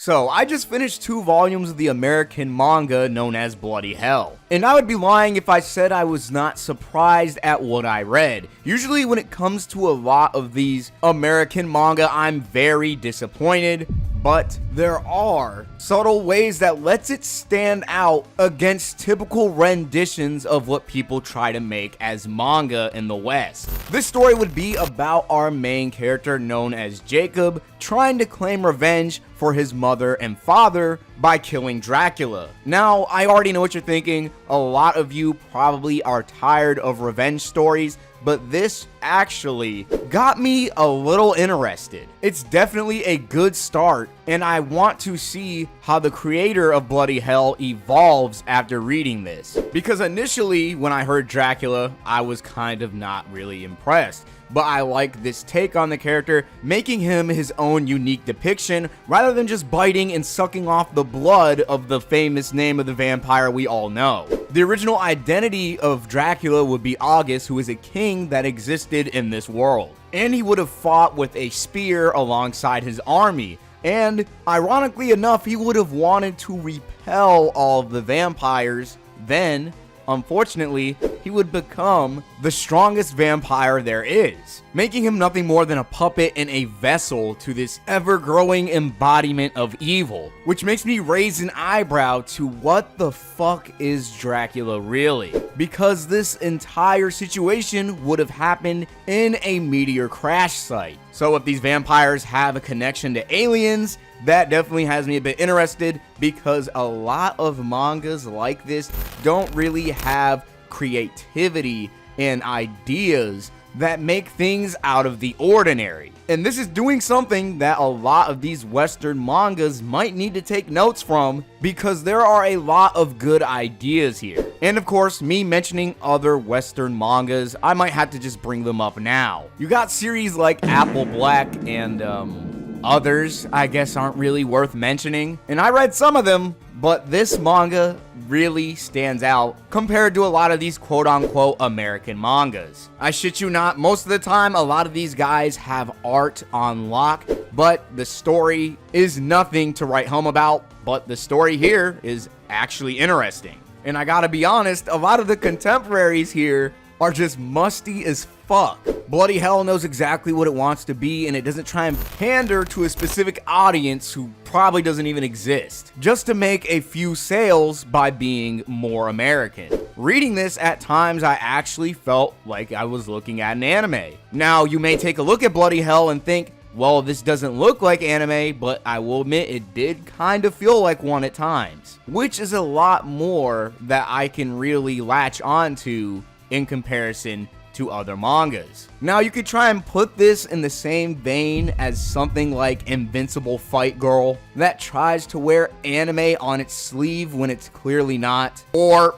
So, I just finished 2 volumes of the American manga known as Bloody Hell. And I would be lying if I said I was not surprised at what I read. Usually when it comes to a lot of these American manga, I'm very disappointed. But there are subtle ways that lets it stand out against typical renditions of what people try to make as manga in the West. This story would be about our main character known as Jacob trying to claim revenge for his mother and father by killing Dracula. Now, I already know what you're thinking. A lot of you probably are tired of revenge stories, but this actually got me a little interested. It's definitely a good start, and I want to see how the creator of Bloody Hell evolves after reading this. Because initially, when I heard Dracula, I was kind of not really impressed. But I like this take on the character, making him his own unique depiction, rather than just biting and sucking off the blood of the famous name of the vampire we all know. The original identity of Dracula would be August, who is a king that existed in this world. And he would have fought with a spear alongside his army. And ironically enough, he would have wanted to repel all of the vampires. Then, unfortunately, he would become the strongest vampire there is, making him nothing more than a puppet and a vessel to this ever-growing embodiment of evil, which makes me raise an eyebrow to what the fuck is Dracula really? Because this entire situation would have happened in a meteor crash site. So if these vampires have a connection to aliens, that definitely has me a bit interested, because a lot of mangas like this don't really have creativity and ideas that make things out of the ordinary. And this is doing something that a lot of these Western mangas might need to take notes from, because there are a lot of good ideas here. And of course, me mentioning other Western mangas, I might have to just bring them up now. You got series like Apple Black and others I guess aren't really worth mentioning, and I read some of them, but this manga really stands out compared to a lot of these quote-unquote American mangas. I shit you not, most of the time a lot of these guys have art on lock, but the story is nothing to write home about. But the story here is actually interesting, and I gotta be honest, a lot of the contemporaries here are just musty as fuck. Bloody Hell knows exactly what it wants to be, and it doesn't try and pander to a specific audience who probably doesn't even exist, just to make a few sales by being more American. Reading this, at times I actually felt like I was looking at an anime. Now, you may take a look at Bloody Hell and think, well, this doesn't look like anime, but I will admit it did kind of feel like one at times, which is a lot more that I can really latch onto in comparison to other mangas. Now, you could try and put this in the same vein as something like Invincible Fight Girl that tries to wear anime on its sleeve when it's clearly not, or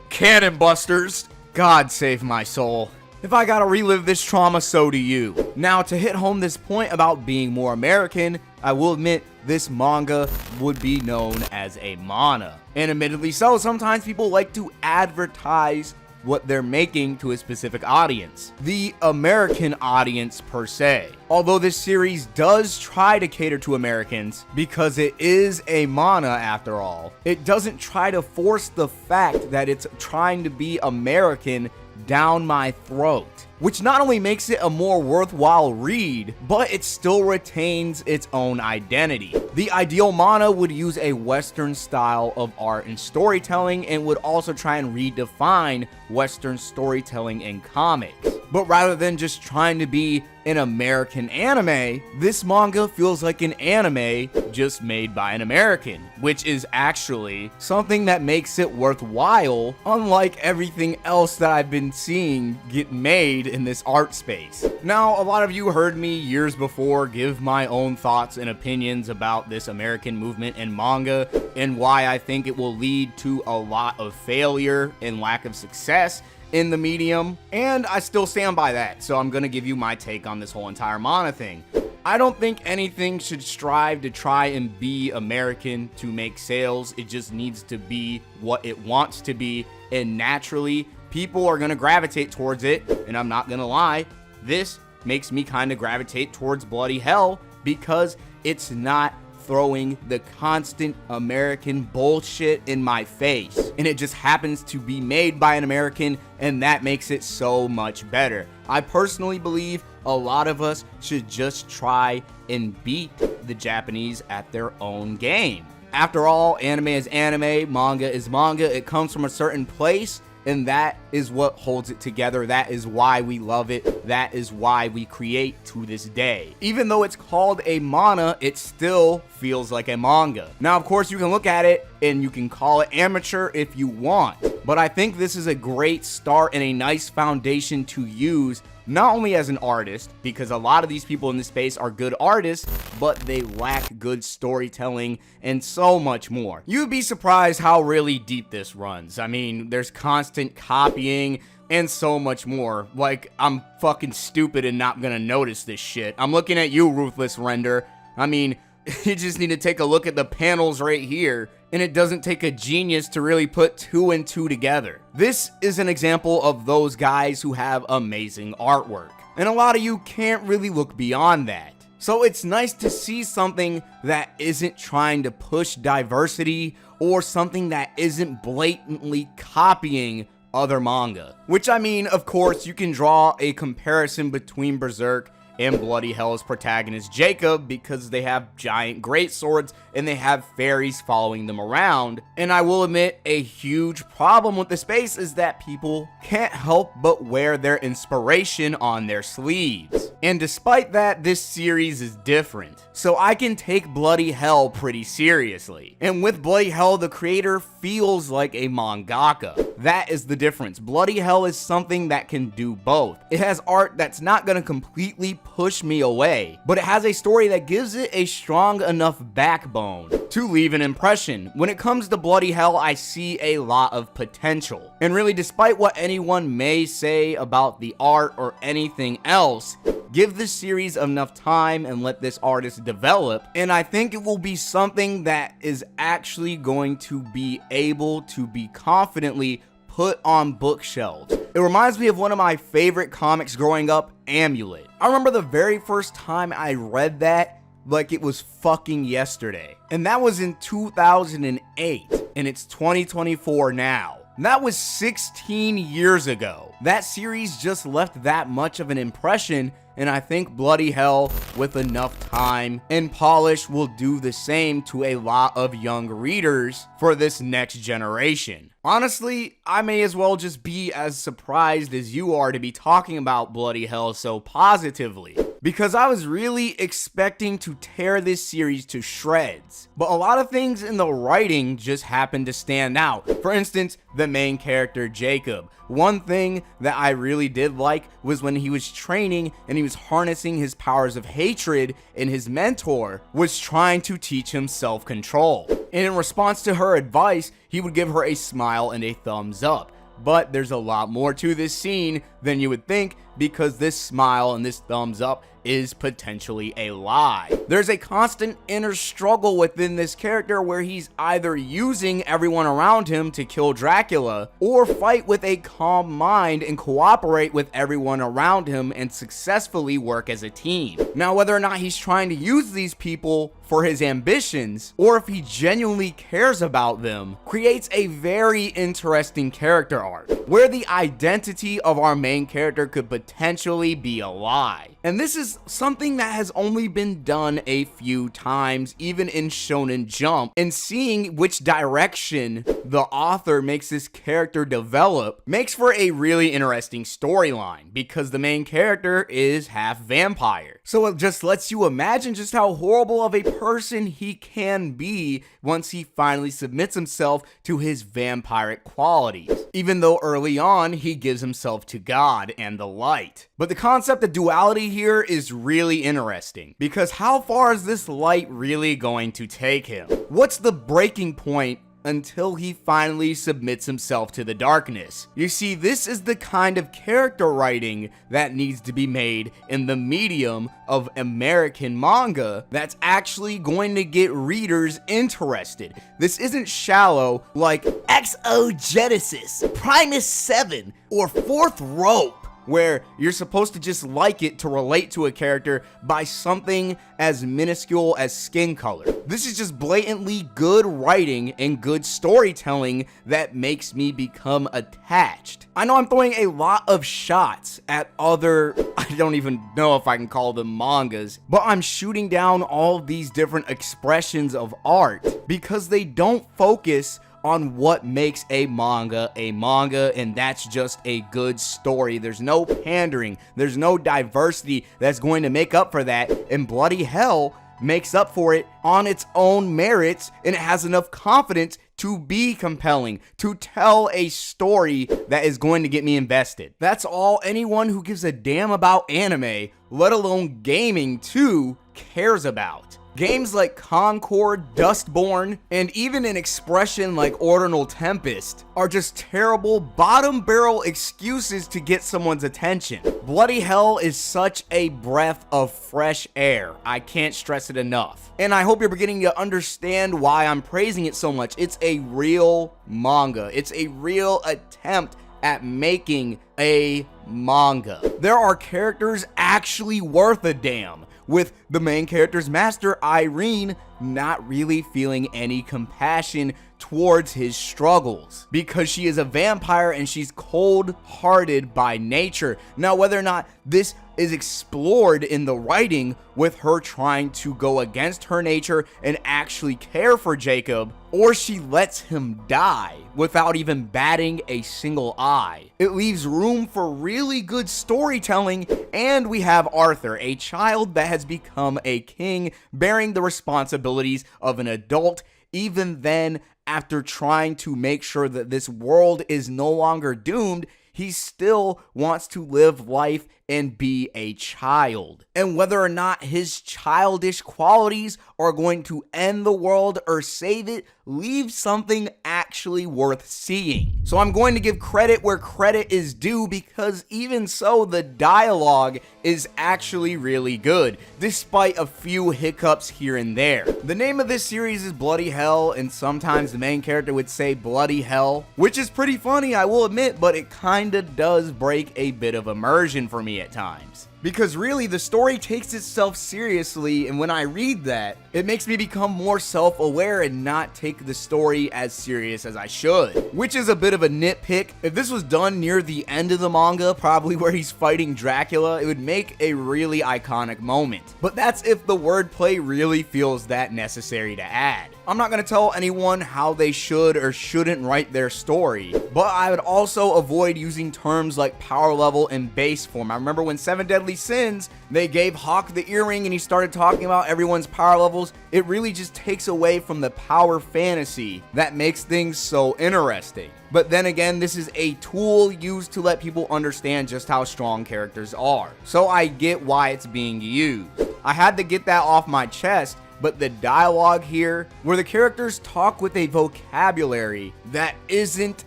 Cannon Busters. God save my soul. If I gotta relive this trauma, so do you. Now, to hit home this point about being more American, I will admit this manga would be known as a mana. And admittedly so, sometimes people like to advertise what they're making to a specific audience, the American audience per se. Although this series does try to cater to Americans, because it is a mana after all, it doesn't try to force the fact that it's trying to be American down my throat, which not only makes it a more worthwhile read, but it still retains its own identity. The ideal mana would use a Western style of art and storytelling, and would also try and redefine Western storytelling in comics. But rather than just trying to be an American anime, this manga feels like an anime just made by an American, which is actually something that makes it worthwhile, unlike everything else that I've been seeing get made in this art space. Now, a lot of you heard me years before give my own thoughts and opinions about this American movement in manga, and why I think it will lead to a lot of failure and lack of success in the medium, and I still stand by that, so I'm gonna give you my take on this whole entire mana thing. I don't think anything should strive to try and be American to make sales. It just needs to be what it wants to be, and naturally, people are gonna gravitate towards it, and I'm not gonna lie, this makes me kind of gravitate towards Bloody Hell, because it's not throwing the constant American bullshit in my face. And it just happens to be made by an American, and that makes it so much better. I personally believe a lot of us should just try and beat the Japanese at their own game. After all, anime is anime, manga is manga. It comes from a certain place, and that is what holds it together. That is why we love it. That is why we create to this day. Even though it's called a mana, it still feels like a manga. Now, of course, you can look at it and you can call it amateur if you want, but I think this is a great start and a nice foundation to use, not only as an artist, because a lot of these people in this space are good artists, but they lack good storytelling and so much more. You'd be surprised how really deep this runs. I mean, there's constant copying and so much more. Like, I'm fucking stupid and not gonna notice this shit. I'm looking at you, Ruthless Render. I mean, you just need to take a look at the panels right here, and it doesn't take a genius to really put 2 and 2 together. This is an example of those guys who have amazing artwork, and a lot of you can't really look beyond that. So it's nice to see something that isn't trying to push diversity or something that isn't blatantly copying other manga. Which, I mean, of course, you can draw a comparison between Berserk and Bloody Hell's protagonist Jacob, because they have giant greatswords and they have fairies following them around. And I will admit, a huge problem with the space is that people can't help but wear their inspiration on their sleeves. And despite that, this series is different. So I can take Bloody Hell pretty seriously. And with Bloody Hell, the creator feels like a mangaka. That is the difference. Bloody Hell is something that can do both. It has art that's not gonna completely push me away, but it has a story that gives it a strong enough backbone to leave an impression. When it comes to Bloody Hell, I see a lot of potential. And really, despite what anyone may say about the art or anything else, give this series enough time and let this artist develop, and I think it will be something that is actually going to be able to be confidently put on bookshelves. It reminds me of one of my favorite comics growing up, Amulet. I remember the very first time I read that like it was fucking yesterday. And that was in 2008, and it's 2024 now. That was 16 years ago. That series just left that much of an impression, and I think Bloody Hell, with enough time and polish, will do the same to a lot of young readers for this next generation. Honestly, I may as well just be as surprised as you are to be talking about Bloody Hell so positively, because I was really expecting to tear this series to shreds, but a lot of things in the writing just happened to stand out. For instance, the main character, Jacob. One thing that I really did like was when he was training and he was harnessing his powers of hatred, and his mentor was trying to teach him self-control. And in response to her advice, he would give her a smile and a thumbs up. But there's a lot more to this scene than you would think, because this smile and this thumbs up is potentially a lie. There's a constant inner struggle within this character where he's either using everyone around him to kill Dracula, or fight with a calm mind and cooperate with everyone around him and successfully work as a team. Now, whether or not he's trying to use these people for his ambitions, or if he genuinely cares about them, creates a very interesting character arc, where the identity of our main character could potentially be a lie. And this is something that has only been done a few times, even in Shonen Jump, and seeing which direction the author makes this character develop makes for a really interesting storyline, because the main character is half vampire. So it just lets you imagine just how horrible of a person he can be once he finally submits himself to his vampiric qualities, even though early on he gives himself to God and the light. But the concept of duality here is really interesting, because how far is this light really going to take him? What's the breaking point until he finally submits himself to the darkness? You see, this is the kind of character writing that needs to be made in the medium of American manga that's actually going to get readers interested. This isn't shallow like Exogenesis, Primus 7, or Fourth Rope. where you're supposed to just like it to relate to a character by something as minuscule as skin color. This is just blatantly good writing and good storytelling that makes me become attached. I know I'm throwing a lot of shots at other, I don't even know if I can call them mangas, but I'm shooting down all of these different expressions of art because they don't focus on what makes a manga, and that's just a good story. There's no pandering, there's no diversity that's going to make up for that, and Bloody Hell makes up for it on its own merits, and it has enough confidence to be compelling, to tell a story that is going to get me invested. That's all anyone who gives a damn about anime, let alone gaming too, cares about. Games like Concord, Dustborn, and even an expression like Ordinal Tempest are just terrible bottom barrel excuses to get someone's attention. Bloody Hell is such a breath of fresh air. I can't stress it enough. And I hope you're beginning to understand why I'm praising it so much. It's a real manga. It's a real attempt at making a manga. There are characters actually worth a damn, with the main character's master, Irene, not really feeling any compassion towards his struggles because she is a vampire and she's cold-hearted by nature. Now, whether or not this is explored in the writing with her trying to go against her nature and actually care for Jacob, or she lets him die without even batting a single eye, it leaves room for really good storytelling. And we have Arthur, a child that has become a king, bearing the responsibilities of an adult. Even then, after trying to make sure that this world is no longer doomed, he still wants to live life and be a child. And whether or not his childish qualities are going to end the world or save it, leaves something actually worth seeing. So I'm going to give credit where credit is due, because even so, the dialogue is actually really good, despite a few hiccups here and there. The name of this series is Bloody Hell, and sometimes the main character would say Bloody Hell, which is pretty funny, I will admit, but it kinda does break a bit of immersion for me at times. Because really, the story takes itself seriously, and when I read that, it makes me become more self-aware and not take the story as serious as I should. Which is a bit of a nitpick. If this was done near the end of the manga, probably where he's fighting Dracula, it would make a really iconic moment. But that's if the wordplay really feels that necessary to add. I'm not going to tell anyone how they should or shouldn't write their story, but I would also avoid using terms like power level and base form. I remember when 7 Deadly Sins, they gave Hawk the earring and he started talking about everyone's power levels. It really just takes away from the power fantasy that makes things so interesting. But then again, this is a tool used to let people understand just how strong characters are. So I get why it's being used. I had to get that off my chest. But the dialogue here, where the characters talk with a vocabulary that isn't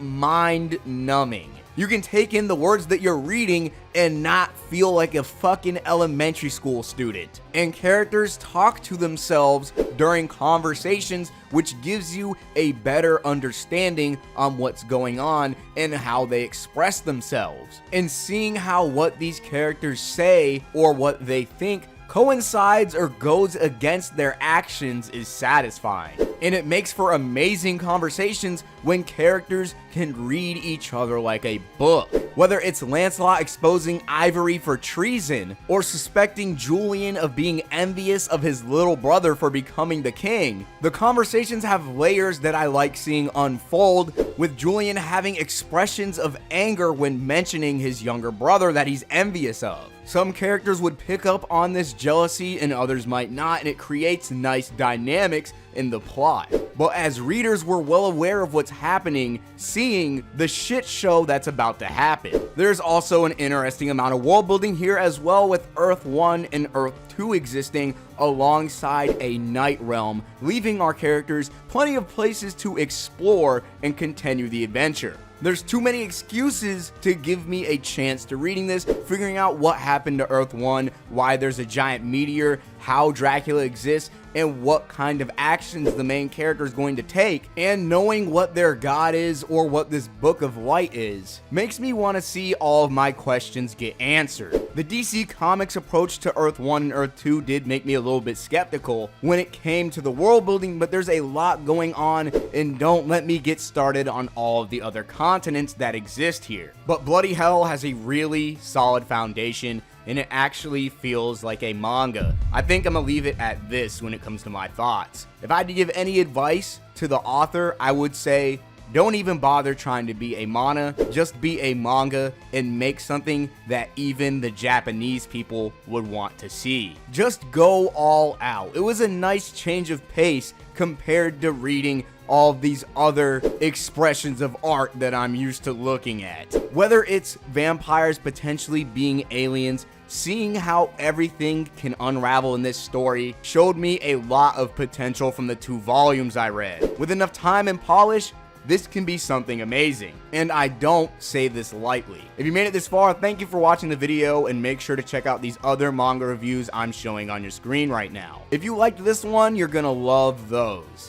mind-numbing. You can take in the words that you're reading and not feel like a fucking elementary school student. And characters talk to themselves during conversations, which gives you a better understanding on what's going on and how they express themselves. And seeing how what these characters say or what they think coincides or goes against their actions is satisfying. And it makes for amazing conversations when characters can read each other like a book. Whether it's Lancelot exposing Ivory for treason, or suspecting Julian of being envious of his little brother for becoming the king, the conversations have layers that I like seeing unfold, with Julian having expressions of anger when mentioning his younger brother that he's envious of. Some characters would pick up on this jealousy and others might not, and it creates nice dynamics in the plot. But as readers, we're well aware of what's happening, seeing the shit show that's about to happen. There's also an interesting amount of world building here as well, with Earth 1 and Earth 2 existing alongside a night realm, leaving our characters plenty of places to explore and continue the adventure. There's too many excuses to give me a chance to reading this, figuring out what happened to Earth 1, why there's a giant meteor, how Dracula exists and what kind of actions the main character is going to take, and knowing what their god is or what this Book of Light is makes me want to see all of my questions get answered. The DC Comics approach to Earth 1 and Earth 2 did make me a little bit skeptical when it came to the world building, but there's a lot going on, and don't let me get started on all of the other continents that exist here. But Bloody Hell has a really solid foundation, and it actually feels like a manga. I think I'm gonna leave it at this when it comes to my thoughts. If I had to give any advice to the author, I would say don't even bother trying to be a mana, just be a manga and make something that even the Japanese people would want to see. Just go all out. It was a nice change of pace compared to reading all these other expressions of art that I'm used to looking at. Whether it's vampires potentially being aliens, seeing how everything can unravel in this story showed me a lot of potential from the 2 volumes I read. With enough time and polish, this can be something amazing, and I don't say this lightly. If you made it this far, thank you for watching the video, and make sure to check out these other manga reviews I'm showing on your screen right now. If you liked this one, you're gonna love those.